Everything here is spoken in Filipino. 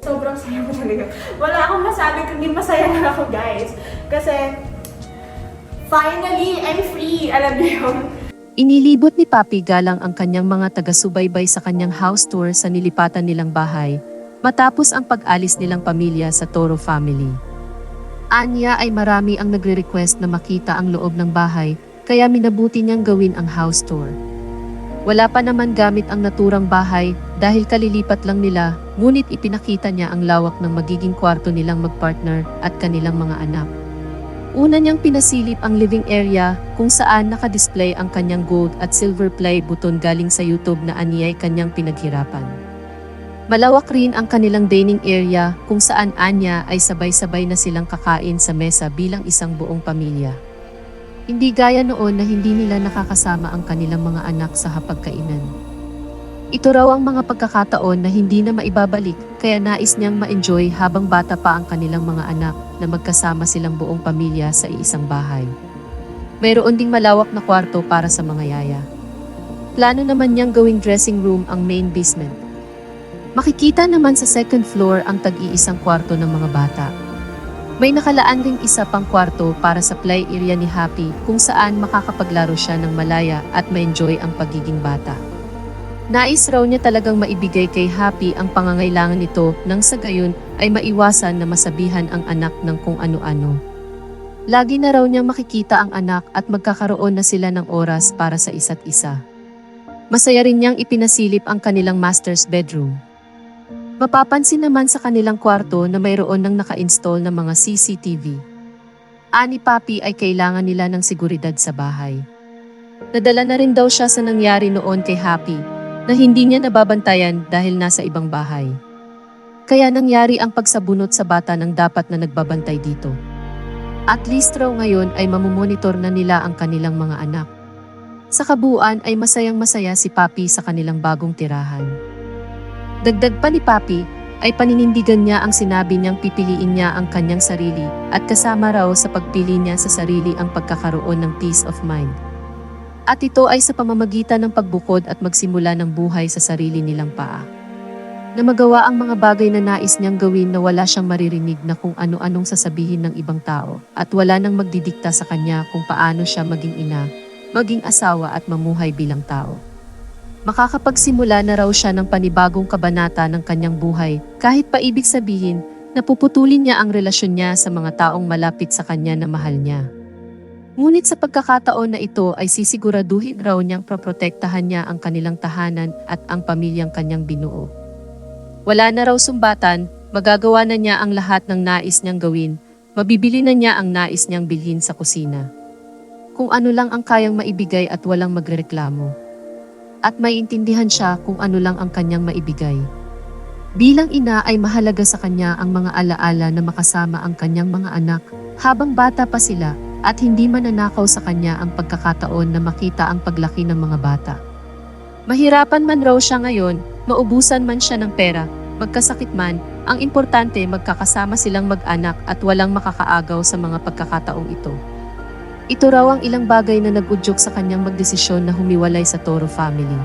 Sobrang saya mo talaga. Wala akong masabi kundi masaya lang ako, guys. Kasi, finally, I'm free. Alam niyo yun. Inilibot ni Papi Galang ang kanyang mga taga-subaybay sa kanyang house tour sa nilipatan nilang bahay, matapos ang pag-alis nilang pamilya sa Toro family. Anya ay marami ang nagre-request na makita ang loob ng bahay, kaya minabuti niyang gawin ang house tour. Wala pa naman gamit ang naturang bahay dahil kalilipat lang nila, ngunit ipinakita niya ang lawak ng magiging kwarto nilang magpartner at kanilang mga anak. Una niyang pinasilip ang living area kung saan nakadisplay ang kanyang gold at silver play button galing sa YouTube na aniyay kanyang pinaghirapan. Malawak rin ang kanilang dining area kung saan anya ay sabay-sabay na silang kakain sa mesa bilang isang buong pamilya. Hindi gaya noon na hindi nila nakakasama ang kanilang mga anak sa hapagkainan. Ito raw ang mga pagkakataon na hindi na maibabalik, kaya nais niyang ma-enjoy habang bata pa ang kanilang mga anak na magkasama silang buong pamilya sa iisang bahay. Mayroon ding malawak na kwarto para sa mga yaya. Plano naman niyang gawing dressing room ang main basement. Makikita naman sa second floor ang tag-iisang kwarto ng mga bata. May nakalaan ring isa pang kwarto para sa play area ni Happy kung saan makakapaglaro siya ng malaya at ma-enjoy ang pagiging bata. Nais raw niya talagang maibigay kay Happy ang pangangailangan nito nang sa gayon ay maiwasan na masabihan ang anak ng kung ano-ano. Lagi na raw niyang makikita ang anak at magkakaroon na sila ng oras para sa isa't isa. Masaya rin niyang ipinasilip ang kanilang master's bedroom. Mapapansin naman sa kanilang kwarto na mayroon ng naka-install na mga CCTV. Ani Papi ay kailangan nila ng seguridad sa bahay. Nadala na rin daw siya sa nangyari noon kay Happy, na hindi niya nababantayan dahil nasa ibang bahay. Kaya nangyari ang pagsabunot sa bata ng dapat na nagbabantay dito. At least raw ngayon ay mamumonitor na nila ang kanilang mga anak. Sa kabuuan ay masayang-masaya si Papi sa kanilang bagong tirahan. Dagdag pa ni Papi, ay paninindigan niya ang sinabi niyang pipiliin niya ang kanyang sarili at kasama raw sa pagpili niya sa sarili ang pagkakaroon ng peace of mind. At ito ay sa pamamagitan ng pagbukod at magsimula ng buhay sa sarili nilang paa. Na magawa ang mga bagay na nais niyang gawin na wala siyang maririnig na kung ano-anong sasabihin ng ibang tao at wala nang magdidikta sa kanya kung paano siya maging ina, maging asawa at mamuhay bilang tao. Makakapagsimula na raw siya ng panibagong kabanata ng kanyang buhay kahit pa ibig sabihin na puputulin niya ang relasyon niya sa mga taong malapit sa kanya na mahal niya. Ngunit sa pagkakataon na ito ay sisiguraduhin raw niyang proprotektahan niya ang kanilang tahanan at ang pamilyang kanyang binuo. Wala na raw sumbatan, magagawa na niya ang lahat ng nais niyang gawin, mabibili na niya ang nais niyang bilhin sa kusina. Kung ano lang ang kayang maibigay at walang magrereklamo. At maiintindihan siya kung ano lang ang kanyang maibigay. Bilang ina ay mahalaga sa kanya ang mga alaala na makasama ang kanyang mga anak habang bata pa sila, at hindi mananakaw sa kanya ang pagkakataon na makita ang paglaki ng mga bata. Mahirapan man raw siya ngayon, maubusan man siya ng pera, magkasakit man, ang importante magkakasama silang mag-anak at walang makakaagaw sa mga pagkakataong ito. Ito raw ang ilang bagay na nag-udyok sa kanyang magdesisyon na humiwalay sa Toro family.